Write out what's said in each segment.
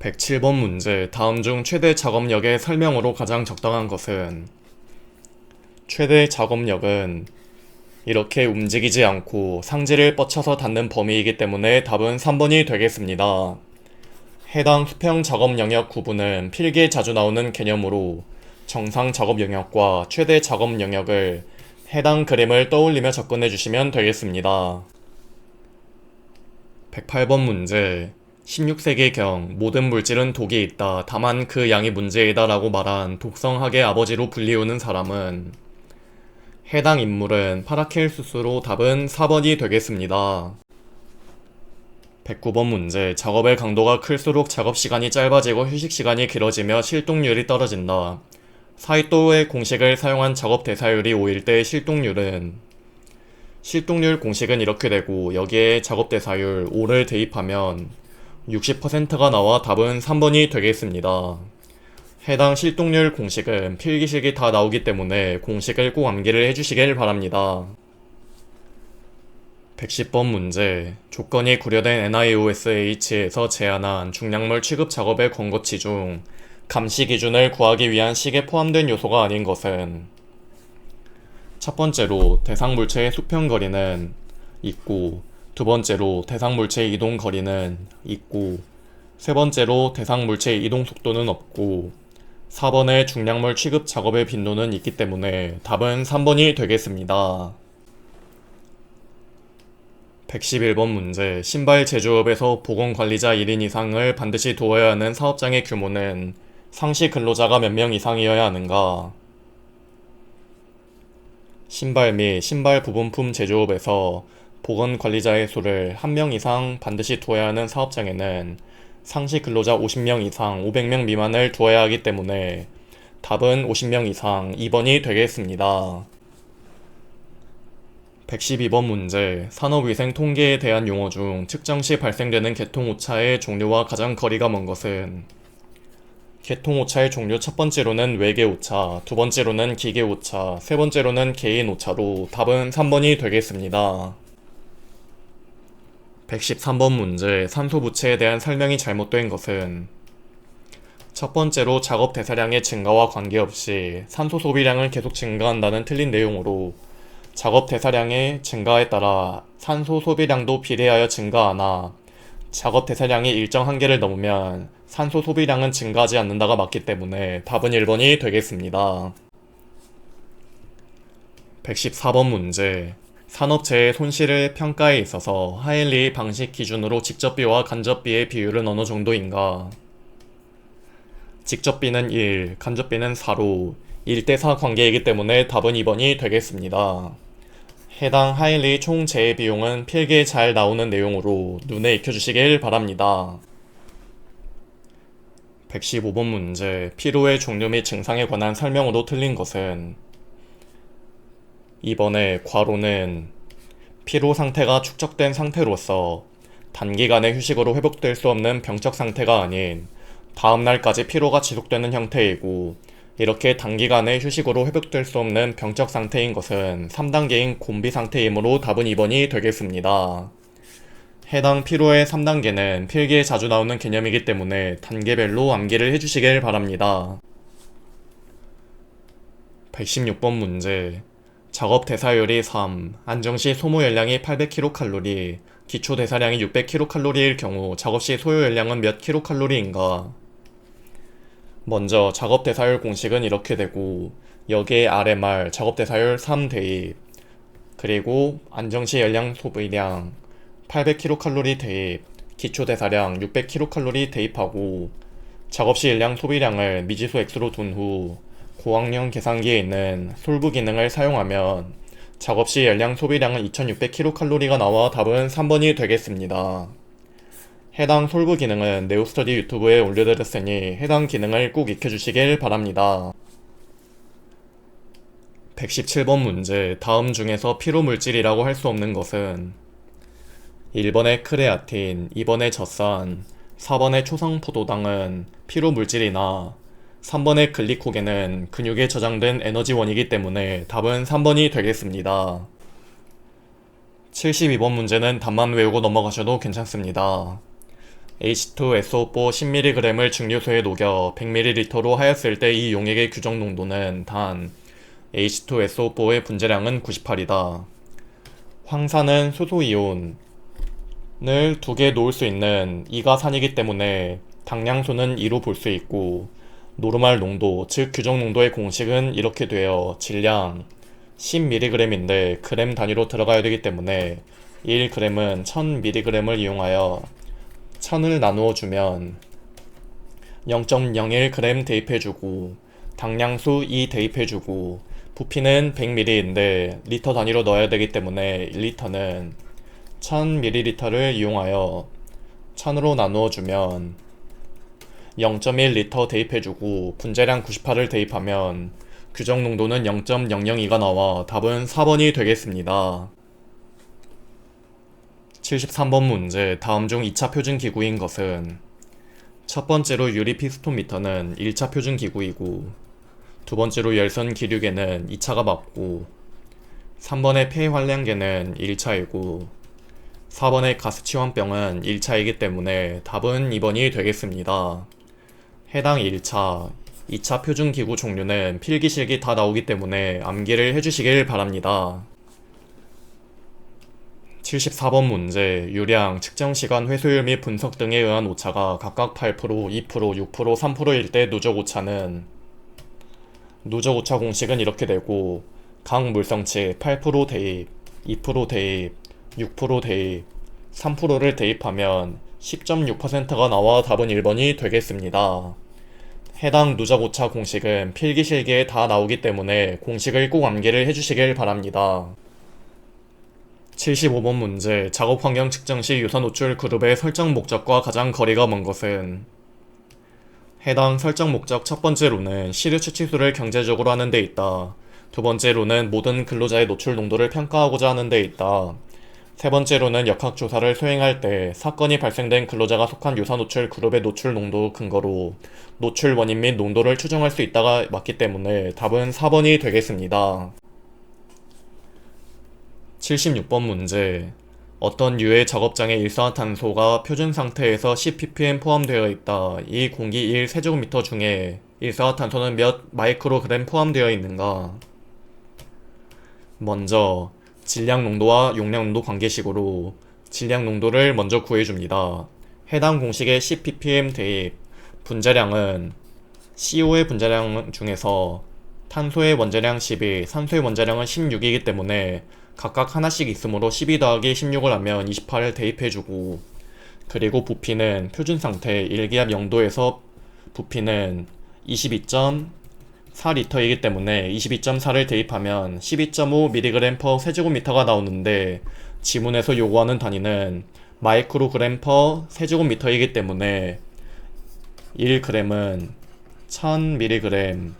107번 문제. 다음 중 최대 작업력의 설명으로 가장 적당한 것은? 최대 작업력은 이렇게 움직이지 않고 상지를 뻗쳐서 닿는 범위이기 때문에 답은 3번이 되겠습니다. 해당 수평 작업 영역 구분은 필기에 자주 나오는 개념으로 정상 작업 영역과 최대 작업 영역을 해당 그림을 떠올리며 접근해 주시면 되겠습니다. 108번 문제. 16세기경 모든 물질은 독이 있다. 다만 그 양이 문제이다 라고 말한 독성학의 아버지로 불리우는 사람은? 해당 인물은 파라켈수스로 답은 4번이 되겠습니다. 109번 문제. 작업의 강도가 클수록 작업 시간이 짧아지고 휴식 시간이 길어지며 실동률이 떨어진다. 사이토의 공식을 사용한 작업 대사율이 5일 때 실동률 공식은 이렇게 되고, 여기에 작업 대사율 5를 대입하면 60%가 나와 답은 3번이 되겠습니다. 해당 실동률 공식은 필기식이 다 나오기 때문에 공식을 꼭 암기를 해주시길 바랍니다. 110번 문제. 조건이 구려된 NIOSH에서 제안한 중량물 취급 작업의 권고치 중 감시 기준을 구하기 위한 식에 포함된 요소가 아닌 것은? 첫 번째로 대상 물체의 수평 거리는 있고, 두 번째로 대상 물체의 이동 거리는 있고, 세 번째로 대상 물체의 이동 속도는 없고, 4번의 중량물 취급 작업의 빈도는 있기 때문에 답은 3번이 되겠습니다. 111번 문제. 신발 제조업에서 보건관리자 1인 이상을 반드시 두어야 하는 사업장의 규모는 상시 근로자가 몇 명 이상이어야 하는가? 신발 및 신발 부분품 제조업에서 보건관리자의 수를 1명 이상 반드시 두어야 하는 사업장에는 상시 근로자 50명 이상 500명 미만을 두어야 하기 때문에 답은 50명 이상 2번이 되겠습니다. 112번 문제. 산업위생 통계에 대한 용어 중 측정 시 발생되는 개통오차의 종류와 가장 거리가 먼 것은? 개통오차의 종류 첫 번째로는 외계오차, 두 번째로는 기계오차, 세 번째로는 개인오차로 답은 3번이 되겠습니다. 113번 문제. 산소 부채에 대한 설명이 잘못된 것은? 첫 번째로 작업 대사량의 증가와 관계없이 산소 소비량은 계속 증가한다는 틀린 내용으로 작업 대사량의 증가에 따라 산소 소비량도 비례하여 증가하나 작업 대사량이 일정 한계를 넘으면 산소 소비량은 증가하지 않는다가 맞기 때문에 답은 1번이 되겠습니다. 114번 문제. 산업재해 손실의 평가에 있어서 하일리 방식 기준으로 직접비와 간접비의 비율은 어느 정도인가? 직접비는 1, 간접비는 4로 1대4 관계이기 때문에 답은 2번이 되겠습니다. 해당 하일리 총 재해 비용은 필기에 잘 나오는 내용으로 눈에 익혀주시길 바랍니다. 115번 문제. 피로의 종류 및 증상에 관한 설명으로 틀린 것은? 이번에 괄호는 피로 상태가 축적된 상태로서 단기간의 휴식으로 회복될 수 없는 병적 상태가 아닌 다음날까지 피로가 지속되는 형태이고, 이렇게 단기간의 휴식으로 회복될 수 없는 병적 상태인 것은 3단계인 곤비 상태이므로 답은 2번이 되겠습니다. 해당 피로의 3단계는 필기에 자주 나오는 개념이기 때문에 단계별로 암기를 해주시길 바랍니다. 116번 문제. 작업 대사율이 3, 안정시 소모 열량이 800kcal, 기초 대사량이 600kcal일 경우 작업시 소요 열량은 몇 kcal인가? 먼저 작업 대사율 공식은 이렇게 되고, 여기에 RMR 작업 대사율 3 대입, 그리고 안정시 열량 소비량 800kcal 대입, 기초 대사량 600kcal 대입하고 작업시 열량 소비량을 미지수 x로 둔 후 고학년 계산기에 있는 솔브 기능을 사용하면 작업시 열량 소비량은 2600kcal가 나와 답은 3번이 되겠습니다. 해당 솔브 기능은 네오스터디 유튜브에 올려드렸으니 해당 기능을 꼭 익혀주시길 바랍니다. 117번 문제. 다음 중에서 피로물질이라고 할 수 없는 것은? 1번의 크레아틴, 2번의 젖산, 4번의 초성포도당은 피로물질이나 3번의 글리코겐은 근육에 저장된 에너지원이기 때문에 답은 3번이 되겠습니다. 72번 문제는 답만 외우고 넘어가셔도 괜찮습니다. H2SO4 10mg을 증류소에 녹여 100ml로 하였을 때 이 용액의 규정 농도는 단 H2SO4의 분자량은 98이다. 황산은 수소이온을 두 개 놓을 수 있는 이가산이기 때문에 당량수는 2로 볼 수 있고, 노르말 농도, 즉 규정 농도의 공식은 이렇게 되어 질량 10mg인데 그램 단위로 들어가야 되기 때문에 1g은 1000mg을 이용하여 1000을 나누어 주면 0.01g 대입해주고, 당량수 2 대입해주고, 부피는 100ml인데 리터 단위로 넣어야 되기 때문에 1리터는 1000ml를 이용하여 1000으로 나누어 주면 0.1리터 대입해주고, 분자량 98을 대입하면 규정 농도는 0.002가 나와 답은 4번이 되겠습니다. 73번 문제. 다음 중 2차 표준 기구인 것은? 첫 번째로 유리 피스톤 미터는 1차 표준 기구이고, 두 번째로 열선 기류계는 2차가 맞고, 3번의 폐활량계는 1차이고, 4번의 가스치원병은 1차이기 때문에 답은 2번이 되겠습니다. 해당 1차, 2차 표준기구 종류는 필기실기 다 나오기 때문에 암기를 해주시길 바랍니다. 74번 문제. 유량, 측정시간, 회수율 및 분석 등에 의한 오차가 각각 8%, 2%, 6%, 3%일 때 누적 오차는? 누적 오차 공식은 이렇게 되고, 각 물성치 8% 대입, 2% 대입, 6% 대입, 3%를 대입하면 10.6%가 나와 답은 1번이 되겠습니다. 해당 누적 오차 공식은 필기실기에 다 나오기 때문에 공식을 꼭 암기를 해주시길 바랍니다. 75번 문제. 작업 환경 측정 시 유사 노출 그룹의 설정 목적과 가장 거리가 먼 것은? 해당 설정 목적 첫 번째로는 시료 추치수를 경제적으로 하는 데 있다. 두 번째로는 모든 근로자의 노출 농도를 평가하고자 하는 데 있다. 세 번째로는 역학조사를 수행할 때 사건이 발생된 근로자가 속한 유사 노출 그룹의 노출 농도 근거로 노출 원인 및 농도를 추정할 수 있다가 맞기 때문에 답은 4번이 되겠습니다. 76번 문제. 어떤 유해 작업장의 일산화탄소가 표준 상태에서 10ppm 포함되어 있다. 이 공기 1세제곱미터 중에 일산화탄소는 몇 마이크로그램 포함되어 있는가? 먼저 질량 농도와 용량 농도 관계식으로 질량 농도를 먼저 구해줍니다. 해당 공식의 10ppm 대입, 분자량은 CO의 분자량 중에서 탄소의 원자량 12, 산소의 원자량은 16이기 때문에 각각 하나씩 있으므로 12 더하기 16을 하면 28을 대입해주고, 그리고 부피는 표준 상태 1기압 0도에서 부피는 22.4리터이기 때문에 22.4를 대입하면 12.5mg per 세제곱미터가 나오는데, 지문에서 요구하는 단위는 마이크로그램 per 세제곱미터이기 때문에 1g은 1000mg,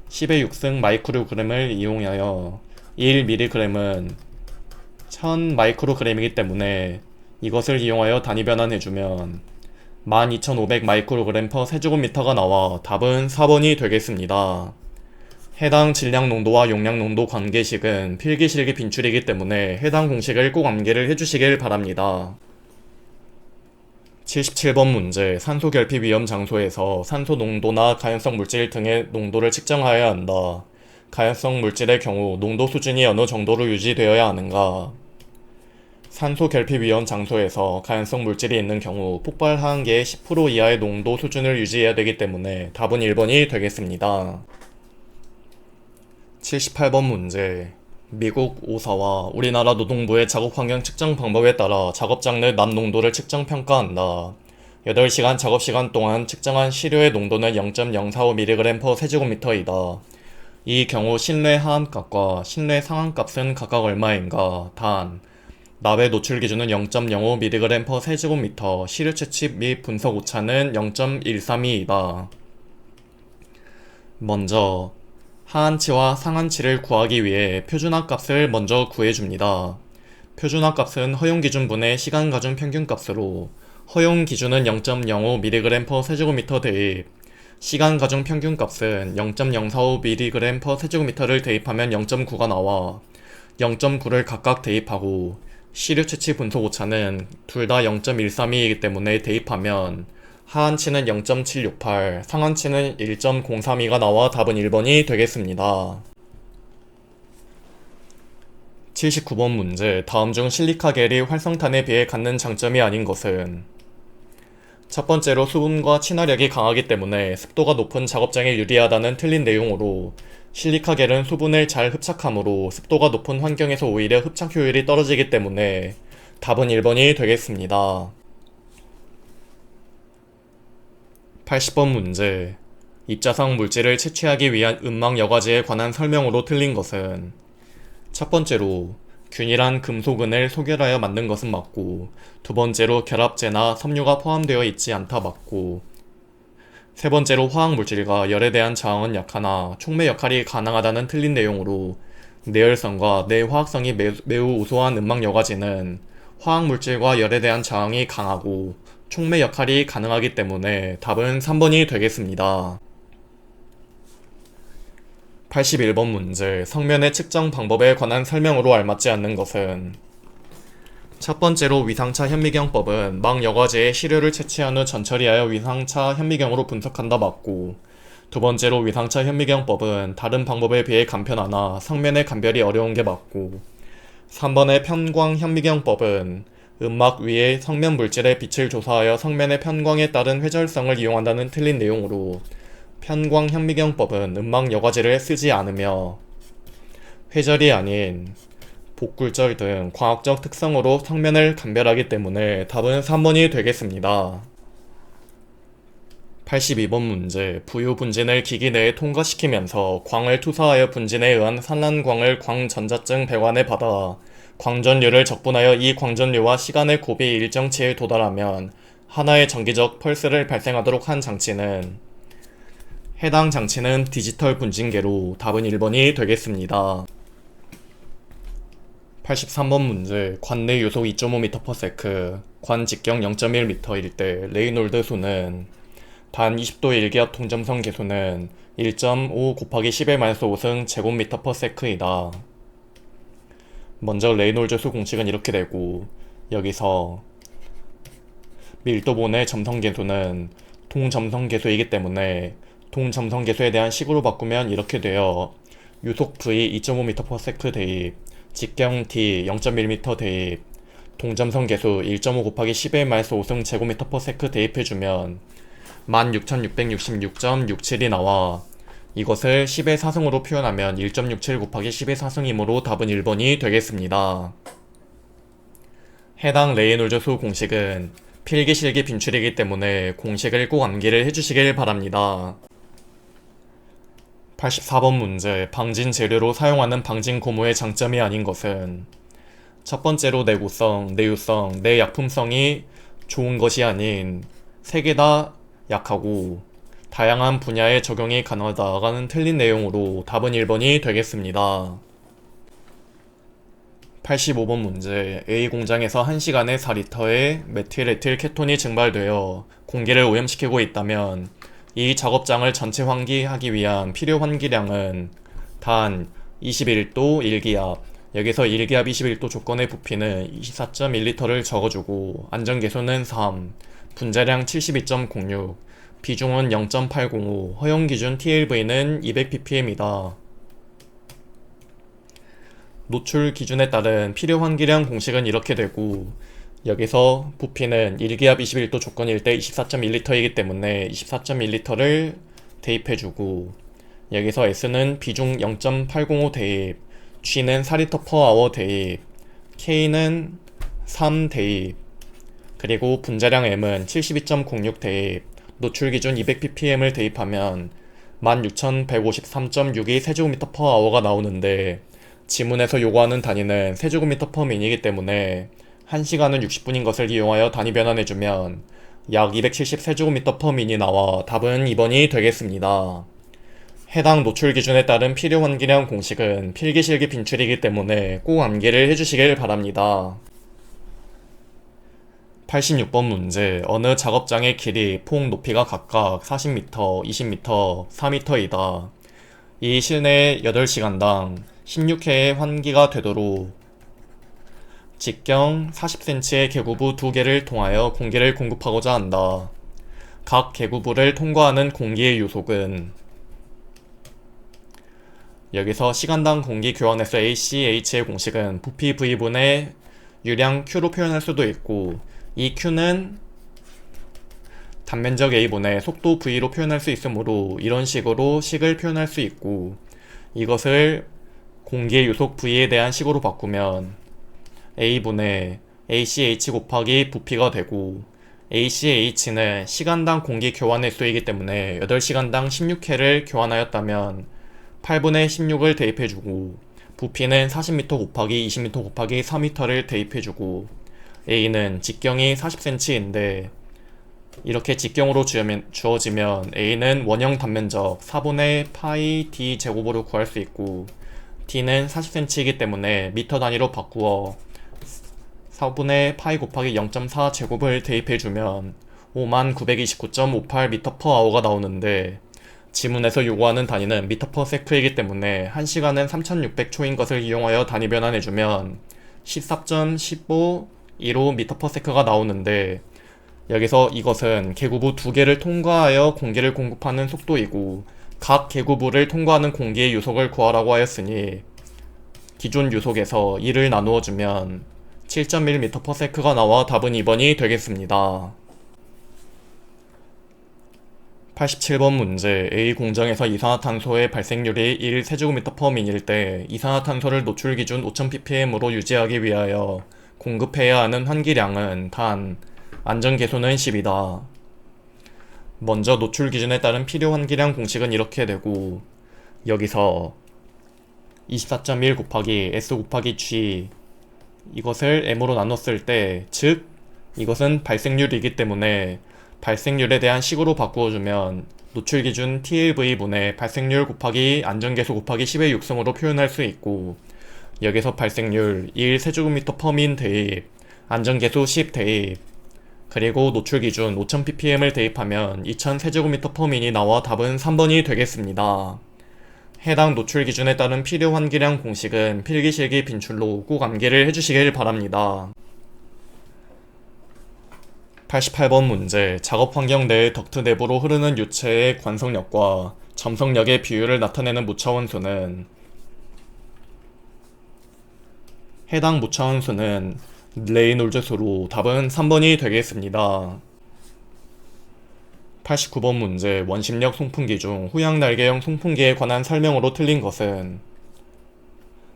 10의 6승 마이크로그램을 이용하여 1mg은 1000 마이크로그램이기 때문에 이것을 이용하여 단위 변환해주면 12500 마이크로그램 per 세제곱미터가 나와 답은 4번이 되겠습니다. 해당 질량 농도와 용량 농도 관계식은 필기실기 빈출이기 때문에 해당 공식을 꼭 암기를 해주시길 바랍니다. 77번 문제. 산소 결핍 위험 장소에서 산소 농도나 가연성 물질 등의 농도를 측정하여야 한다. 가연성 물질의 경우 농도 수준이 어느 정도로 유지되어야 하는가? 산소 결핍 위험 장소에서 가연성 물질이 있는 경우 폭발 하한계의 10% 이하의 농도 수준을 유지해야 되기 때문에 답은 1번이 되겠습니다. 78번 문제. 미국 오사와 우리나라 노동부의 작업 환경 측정 방법에 따라 작업장 내 납 농도를 측정 평가한다. 8시간 작업시간 동안 측정한 시료의 농도는 0.045mg per 세제곱미터이다. 이 경우 실내 하한값과 실내 상한값은 각각 얼마인가? 단, 납의 노출 기준은 0.05mg per 세제곱미터, 시료 채취 및 분석 오차는 0.132이다. 먼저 하한치와 상한치를 구하기 위해 표준화값을 먼저 구해줍니다. 표준화값은 허용기준분의 시간가중 평균값으로, 허용기준은 0.05mg per 세제곱미터 대입, 시간가중 평균값은 0.045mg per 세제곱미터를 대입하면 0.9가 나와 0.9를 각각 대입하고 시료 채취 분속 오차는 둘 다 0.132이기 때문에 대입하면 하한치는 0.768, 상한치는 1.032가 나와 답은 1번이 되겠습니다. 79번 문제. 다음 중 실리카겔이 활성탄에 비해 갖는 장점이 아닌 것은? 첫 번째로 수분과 친화력이 강하기 때문에 습도가 높은 작업장에 유리하다는 틀린 내용으로 실리카겔은 수분을 잘 흡착하므로 습도가 높은 환경에서 오히려 흡착 효율이 떨어지기 때문에 답은 1번이 되겠습니다. 80번 문제. 입자성 물질을 채취하기 위한 음망 여과제에 관한 설명으로 틀린 것은? 첫 번째로 균일한 금속은을 소결하여 만든 것은 맞고, 두 번째로 결합제나 섬유가 포함되어 있지 않다 맞고, 세 번째로 화학물질과 열에 대한 저항은 약하나 촉매 역할이 가능하다는 틀린 내용으로 내열성과 내화학성이 매우 우수한 음망 여과제는 화학물질과 열에 대한 저항이 강하고 촉매 역할이 가능하기 때문에 답은 3번이 되겠습니다. 81번 문제. 성면의 측정 방법에 관한 설명으로 알맞지 않는 것은? 첫 번째로 위상차 현미경법은 망 여과제의 시료를 채취한 후 전처리하여 위상차 현미경으로 분석한다 맞고, 두 번째로 위상차 현미경법은 다른 방법에 비해 간편하나 성면의 감별이 어려운 게 맞고, 3번의 편광 현미경법은 음막 위에 성면 물질의 빛을 조사하여 성면의 편광에 따른 회절성을 이용한다는 틀린 내용으로 편광 현미경법은 음막 여과제를 쓰지 않으며 회절이 아닌 복굴절 등 과학적 특성으로 성면을 감별하기 때문에 답은 3번이 되겠습니다. 82번 문제. 부유 분진을 기기 내에 통과시키면서 광을 투사하여 분진에 의한 산란광을 광전자증 배관에 받아 광전류를 적분하여 이 광전류와 시간의 곱이 일정치에 도달하면 하나의 정기적 펄스를 발생하도록 한 장치는? 해당 장치는 디지털 분진계로 답은 1번이 되겠습니다. 83번 문제. 관내 유속 2.5m/s, 관 직경 0.1m일 때 레이놀드 수는? 단 20도 일기압 동점성 계수는 1.5 곱하기 10의 마이너스 5승 제곱미터/s이다. 먼저 레이놀드 수 공식은 이렇게 되고, 여기서 밀도본의 점성계수는 동점성계수이기 때문에 동점성계수에 대한 식으로 바꾸면 이렇게 되어 유속 V 2.5m/s 대입, 직경 D 0.1m 대입, 동점성계수 1.5 곱하기 10의 마이너스 5승 제곱미터/s 대입해주면 16,666.67이 나와 이것을 10의 4승으로 표현하면 1.67 곱하기 10의 4승이므로 답은 1번이 되겠습니다. 해당 레이놀드 수 공식은 필기실기 빈출이기 때문에 공식을 꼭 암기를 해주시길 바랍니다. 84번 문제. 방진 재료로 사용하는 방진 고무의 장점이 아닌 것은? 첫 번째로 내구성, 내유성, 내약품성이 좋은 것이 아닌 세 개 다 약하고 다양한 분야에 적용이 가능하다는 틀린 내용으로 답은 1번이 되겠습니다. 85번 문제. A 공장에서 1시간에 4리터의 메틸에틸 케톤이 증발되어 공기를 오염시키고 있다면 이 작업장을 전체 환기하기 위한 필요 환기량은? 단 21도 1기압, 여기서 1기압 21도 조건의 부피는 24.1리터를 적어주고 안전계수는 3, 분자량 72.06, 비중은 0.805, 허용기준 TLV는 200ppm이다. 노출 기준에 따른 필요 환기량 공식은 이렇게 되고, 여기서 부피는 1기압 21도 조건일 때 24.1리터이기 때문에 24.1리터를 대입해주고, 여기서 S는 비중 0.805 대입, G는 4리터/아워 대입, K는 3 대입, 그리고 분자량 M은 72.06 대입, 노출 기준 200ppm을 대입하면 16,153.62 세제곱미터/아워가 나오는데, 지문에서 요구하는 단위는 세제곱미터/민이기 때문에 1시간은 60분인 것을 이용하여 단위 변환해주면 약 270 세제곱미터/민이 나와 답은 2번이 되겠습니다. 해당 노출 기준에 따른 필요 환기량 공식은 필기실기 빈출이기 때문에 꼭 암기를 해주시길 바랍니다. 86번 문제. 어느 작업장의 길이, 폭, 높이가 각각 40m, 20m, 4m이다. 이 실내 8시간당 16회의 환기가 되도록 직경 40cm의 계구부 2개를 통하여 공기를 공급하고자 한다. 각 계구부를 통과하는 공기의 요속은, 여기서 시간당 공기 교환에서 ACH의 공식은 부피 V분의 유량 Q로 표현할 수도 있고, 이 Q는 단면적 A분의 속도 V로 표현할 수 있으므로 이런 식으로 식을 표현할 수 있고, 이것을 공기의 요속 V에 대한 식으로 바꾸면 A분의 ACH 곱하기 부피가 되고, ACH는 시간당 공기 교환 횟수이기 때문에 8시간당 16회를 교환하였다면 8분의 16을 대입해주고, 부피는 40m 곱하기 20m 곱하기 4m를 대입해주고, A는 직경이 40cm인데 이렇게 직경으로 주어지면 A는 원형 단면적 4분의 파이 D 제곱으로 구할 수 있고, D는 40cm이기 때문에 미터 단위로 바꾸어 4분의 파이 곱하기 0.4 제곱을 대입해주면 5929.58m/h가 나오는데, 지문에서 요구하는 단위는 m/s이기 때문에 1시간은 3600초인 것을 이용하여 단위 변환해주면 14.1515m/s가 나오는데, 여기서 이것은 계구부 2개를 통과하여 공기를 공급하는 속도이고, 각 계구부를 통과하는 공기의 요속을 구하라고 하였으니 기존 요속에서 2를 나누어주면 7.1m/s가 나와 답은 2번이 되겠습니다. 87번 문제. A 공정에서 이산화탄소의 발생률이 1세제곱미터/min일 때 이산화탄소를 노출 기준 5000ppm으로 유지하기 위하여 공급해야 하는 환기량은 단, 안전계수는 10이다. 먼저 노출 기준에 따른 필요 환기량 공식은 이렇게 되고, 여기서 24.1 곱하기 S 곱하기 G, 이것을 M으로 나눴을 때, 즉 이것은 발생률이기 때문에 발생률에 대한 식으로 바꾸어주면 노출 기준 TLV분의 발생률 곱하기 안전계수 곱하기 10의 육성으로 표현할 수 있고, 여기서 발생률 1세제곱미터/min 대입, 안전계수 10 대입, 그리고 노출 기준 5000ppm을 대입하면 2000세제곱미터/min이 나와 답은 3번이 되겠습니다. 해당 노출 기준에 따른 필요 환기량 공식은 필기실기 빈출로 꼭 암기를 해주시길 바랍니다. 88번 문제. 작업 환경 내의 덕트 내부로 흐르는 유체의 관성력과 점성력의 비율을 나타내는 무차원수는, 해당 무차원수는 레이놀즈 수로 답은 3번이 되겠습니다. 89번 문제. 원심력 송풍기 중 후양 날개형 송풍기에 관한 설명으로 틀린 것은,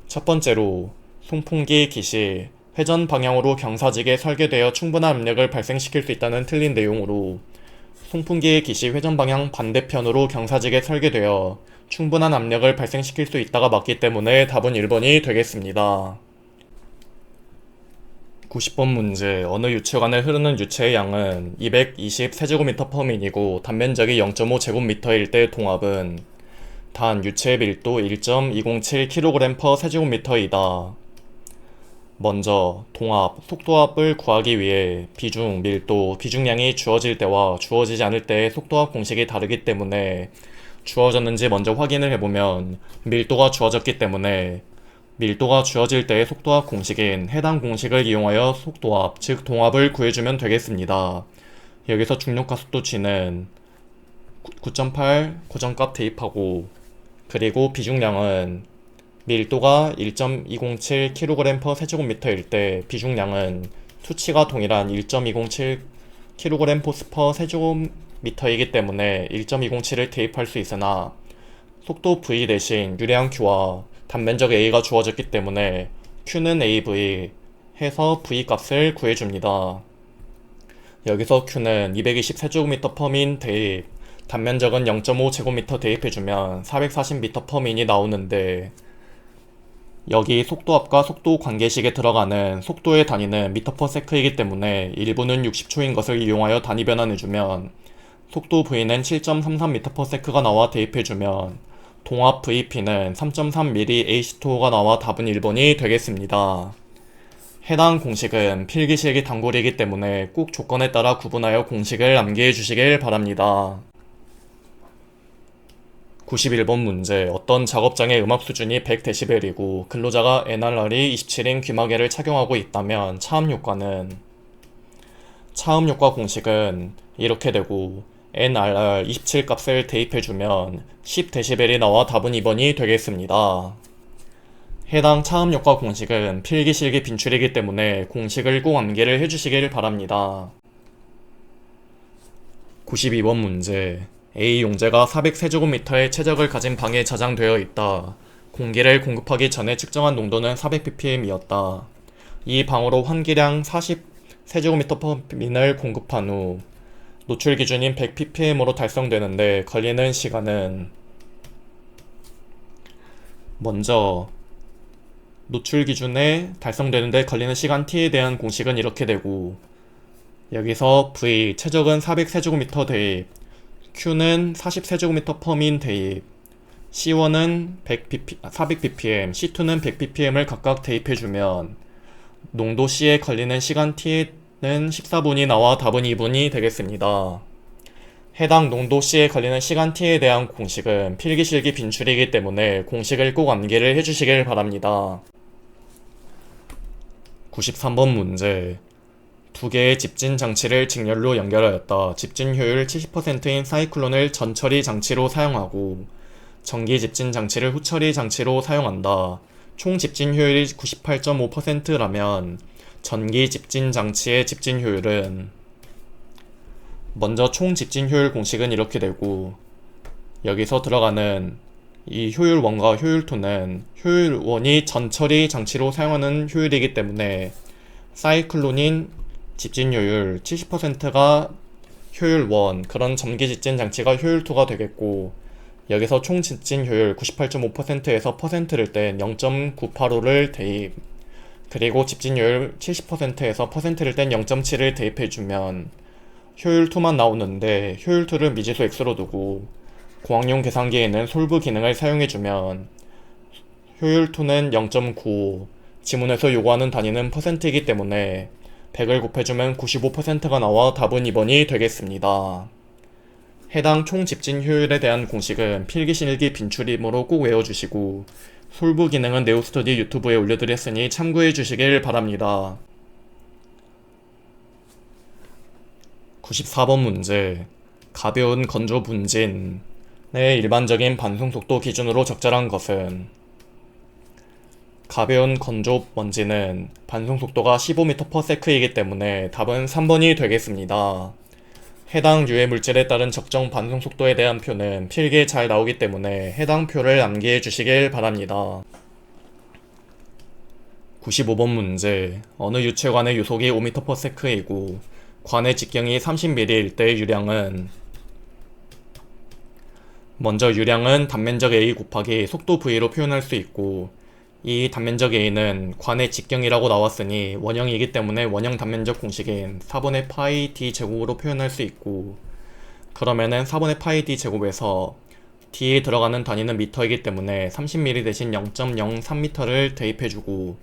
첫 번째로 송풍기 기시 회전 방향으로 경사지게 설계되어 충분한 압력을 발생시킬 수 있다는 틀린 내용으로, 송풍기의 기시 회전 방향 반대편으로 경사지게 설계되어 충분한 압력을 발생시킬 수 있다가 맞기 때문에 답은 1번이 되겠습니다. 90번 문제. 어느 유체관에 흐르는 유체의 양은 220세제곱미터/min이고 단면적이 0.5제곱미터일 때 동압은, 단 유체의 밀도 1.207kg/세제곱미터이다. 먼저 동압, 속도압을 구하기 위해 비중, 밀도, 비중량이 주어질 때와 주어지지 않을 때의 속도압 공식이 다르기 때문에 주어졌는지 먼저 확인을 해보면 밀도가 주어졌기 때문에 밀도가 주어질 때의 속도압 공식인 해당 공식을 이용하여 속도압, 즉 동압을 구해주면 되겠습니다. 여기서 중력가속도 G는 9.8 고정값 대입하고, 그리고 비중량은 밀도가 1.207kg/세제곱미터일 때 비중량은 수치가 동일한 1.207kg/세제곱미터이기 때문에 1.207을 대입할 수 있으나, 속도 V 대신 유량 Q와 단면적 A가 주어졌기 때문에 Q는 AV 해서 V 값을 구해줍니다. 여기서 Q는 220세제곱미터/min 대입, 단면적은 0.5제곱미터 대입해주면 440m/min이 나오는데, 여기 속도압과 속도 관계식에 들어가는 속도의 단위는 m/s이기 때문에 1분은 60초인 것을 이용하여 단위 변환해주면 속도 V는 7.33m/s가 나와 대입해주면 동압 VP는 3.3mm H2O가 나와 답은 1번이 되겠습니다. 해당 공식은 필기실기 단골이기 때문에 꼭 조건에 따라 구분하여 공식을 암기해 주시길 바랍니다. 91번 문제. 어떤 작업장의 음악 수준이 100dB이고 근로자가 NRR이 27인 귀마개를 착용하고 있다면 차음 효과 공식은 이렇게 되고 NRR 27 값을 대입해주면 10dB이 나와 답은 2번이 되겠습니다. 해당 차음 효과 공식은 필기실기 빈출이기 때문에 공식을 꼭 암기를 해주시길 바랍니다. 92번 문제. A 용제가 400세제곱미터의 최적을 가진 방에 저장되어 있다. 공기를 공급하기 전에 측정한 농도는 400ppm이었다. 이 방으로 환기량 40세제곱미터/min을 공급한 후 노출 기준인 100ppm으로 달성되는데 걸리는 시간은, 먼저 노출 기준에 달성되는데 걸리는 시간 t에 대한 공식은 이렇게 되고, 여기서 V 최적은 400세제곱미터 대입, Q는 40세제곱미터/min 대입, C1은 400ppm, C2는 100ppm을 각각 대입해주면 농도 C에 걸리는 시간 T는 14분이 나와 답은 2분이 되겠습니다. 해당 농도 C에 걸리는 시간 T에 대한 공식은 필기실기 빈출이기 때문에 공식을 꼭 암기를 해주시길 바랍니다. 93번 문제. 두 개의 집진 장치를 직렬로 연결하였다. 집진 효율 70%인 사이클론을 전처리 장치로 사용하고 전기 집진 장치를 후처리 장치로 사용한다. 총 집진 효율이 98.5%라면 전기 집진 장치의 집진 효율은, 먼저 총 집진 효율 공식은 이렇게 되고, 여기서 들어가는 이 효율 1과 효율 2는 효율 1이 전처리 장치로 사용하는 효율이기 때문에 사이클론인 집진효율 70%가 효율 1, 그런 전기 집진 장치가 효율 2가 되겠고, 여기서 총 집진 효율 98.5%에서 %를 뗀 0.985를 대입, 그리고 집진효율 70%에서 %를 뗀 0.7을 대입해주면 효율 2만 나오는데, 효율 2를 미지수 x로 두고 공학용 계산기에는 솔브 기능을 사용해주면 효율 2는 0.95, 지문에서 요구하는 단위는 %이기 때문에 100을 곱해주면 95%가 나와 답은 2번이 되겠습니다. 해당 총 집진 효율에 대한 공식은 필기실기 빈출이므로 꼭 외워주시고, 솔브 기능은 네오스터디 유튜브에 올려드렸으니 참고해주시길 바랍니다. 94번 문제. 가벼운 건조 분진의 일반적인 반송속도 기준으로 적절한 것은, 가벼운 건조 먼지는 반송속도가 15m/s이기 때문에 답은 3번이 되겠습니다. 해당 유해 물질에 따른 적정 반송속도에 대한 표는 필기에 잘 나오기 때문에 해당 표를 암기해 주시길 바랍니다. 95번 문제. 어느 유체관의 유속이 5m/s이고 관의 직경이 30mm일 때 유량은, 먼저 유량은 단면적 A 곱하기 속도 V로 표현할 수 있고, 이 단면적 A는 관의 직경이라고 나왔으니 원형이기 때문에 원형 단면적 공식인 4분의 파이 d 제곱으로 표현할 수 있고, 그러면은 4분의 파이 d 제곱에서 d에 들어가는 단위는 미터이기 때문에 30mm 대신 0.03m를 대입해주고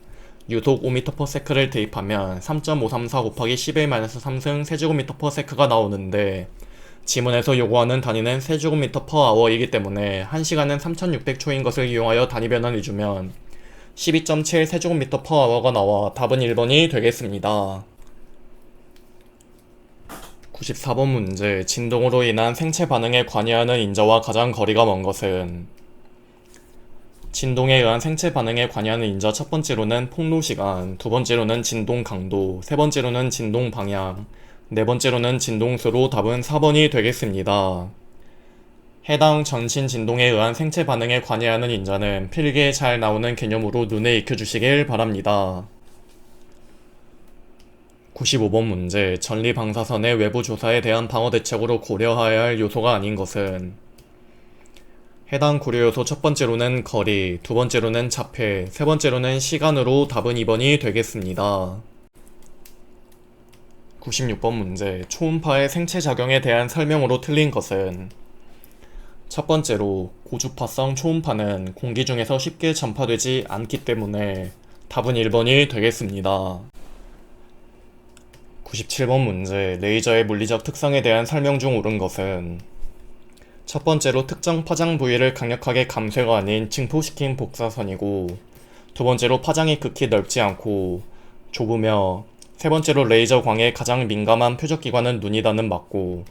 유속 5m/s를 대입하면 3.534 곱하기 11-3승 세제곱미터/s가 나오는데, 지문에서 요구하는 단위는 세제곱미터/h이기 때문에 1시간은 3600초인 것을 이용하여 단위 변환해주면 12.7 세제곱미터/h가 나와 답은 1번이 되겠습니다. 94번 문제. 진동으로 인한 생체 반응에 관여하는 인자와 가장 거리가 먼 것은, 진동에 의한 생체 반응에 관여하는 인자 첫 번째로는 폭로시간, 두 번째로는 진동 강도, 세 번째로는 진동 방향, 네 번째로는 진동수로 답은 4번이 되겠습니다. 해당 전신 진동에 의한 생체 반응에 관여하는 인자는 필기에 잘 나오는 개념으로 눈에 익혀주시길 바랍니다. 95번 문제. 전리 방사선의 외부 조사에 대한 방어 대책으로 고려해야 할 요소가 아닌 것은, 해당 고려 요소 첫 번째로는 거리, 두 번째로는 자폐, 세 번째로는 시간으로 답은 2번이 되겠습니다. 96번 문제. 초음파의 생체 작용에 대한 설명으로 틀린 것은, 첫 번째로 고주파성 초음파는 공기 중에서 쉽게 전파되지 않기 때문에 답은 1번이 되겠습니다. 97번 문제. 레이저의 물리적 특성에 대한 설명 중 옳은 것은, 첫 번째로 특정 파장 부위를 강력하게 감쇄가 아닌 증폭시킨 복사선이고, 두 번째로 파장이 극히 넓지 않고 좁으며, 세 번째로 레이저 광에 가장 민감한 표적기관은 눈이다는 맞고,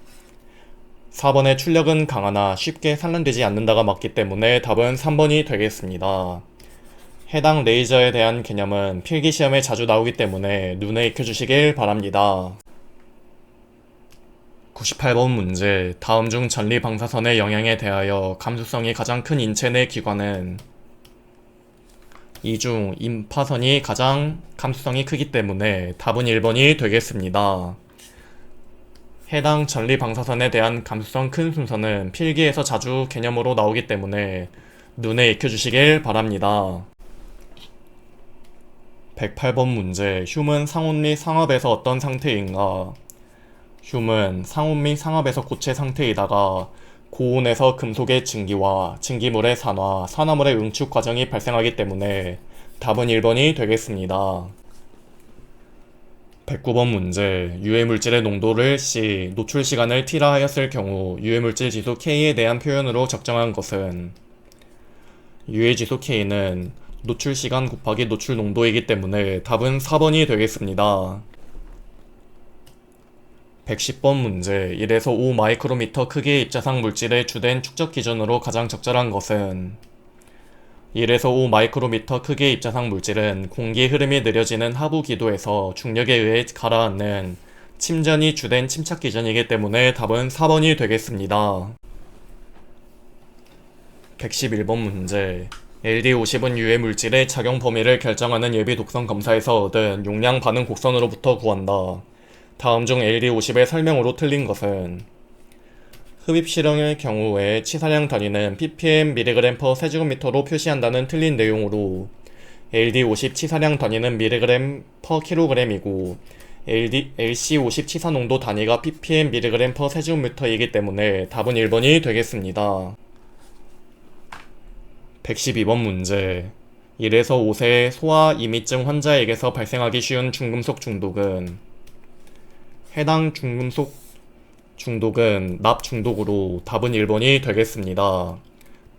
4번의 출력은 강하나 쉽게 산란되지 않는다가 맞기 때문에 답은 3번이 되겠습니다. 해당 레이저에 대한 개념은 필기시험에 자주 나오기 때문에 눈에 익혀주시길 바랍니다. 98번 문제. 다음 중 전리 방사선의 영향에 대하여 감수성이 가장 큰 인체 내 기관은 이 중 임파선이 가장 감수성이 크기 때문에 답은 1번이 되겠습니다. 해당 전리 방사선에 대한 감수성 큰 순서는 필기에서 자주 개념으로 나오기 때문에 눈에 익혀주시길 바랍니다. 108번 문제. 흉은 상온 및 상압에서 어떤 상태인가? 흉은 상온 및 상압에서 고체 상태이다가 고온에서 금속의 증기와 증기물의 산화, 산화물의 응축 과정이 발생하기 때문에 답은 1번이 되겠습니다. 109번 문제. 유해물질의 농도를 C, 노출 시간을 T라 하였을 경우 유해물질 지수 K에 대한 표현으로 적정한 것은 유해지수 K는 노출 시간 곱하기 노출 농도이기 때문에 답은 4번이 되겠습니다. 110번 문제. 1에서 5 마이크로미터 크기의 입자상 물질의 주된 축적 기준으로 가장 적절한 것은 1에서 5 마이크로미터 크기의 입자상 물질은 공기의 흐름이 느려지는 하부 기도에서 중력에 의해 가라앉는 침전이 주된 침착 기준이기 때문에 답은 4번이 되겠습니다. 111번 문제. LD50은 유해 물질의 작용 범위를 결정하는 예비 독성 검사에서 얻은 용량 반응 곡선으로부터 구한다. 다음 중 LD50의 설명으로 틀린 것은 흡입 실험의 경우에 치사량 단위는 ppm mg/s 세제곱미터로 표시한다는 틀린 내용으로 LD50 치사량 단위는 mg/kg이고 LC50 치사 농도 단위가 ppm mg/s 세제곱미터이기 때문에 답은 1번이 되겠습니다. 112번 문제. 1에서 5세의 소아 이미증 환자에게서 발생하기 쉬운 중금속 중독은 해당 중금속 중독은 납 중독으로 답은 1번이 되겠습니다.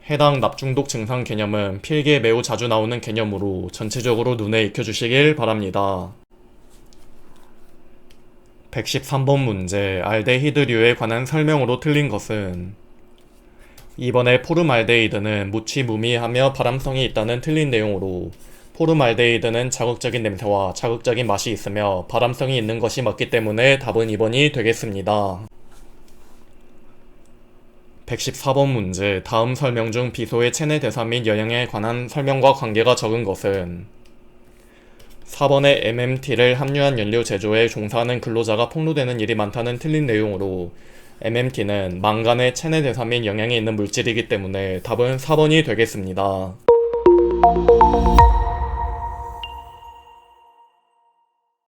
해당 납 중독 증상 개념은 필기에 매우 자주 나오는 개념으로 전체적으로 눈에 익혀주시길 바랍니다. 113번 문제. 알데히드류에 관한 설명으로 틀린 것은 2번에 포름알데히드는 무취무미하며 발암성이 있다는 틀린 내용으로 포름알데히드는 자극적인 냄새와 자극적인 맛이 있으며 발암성이 있는 것이 맞기 때문에 답은 2번이 되겠습니다. 114번 문제. 다음 설명 중 비소의 체내 대사 및 영양에 관한 설명과 관계가 적은 것은 4번에 MMT를 함유한 연료 제조에 종사하는 근로자가 폭로되는 일이 많다는 틀린 내용으로 MMT는 망간의 체내 대사 및 영양이 있는 물질이기 때문에 답은 4번이 되겠습니다.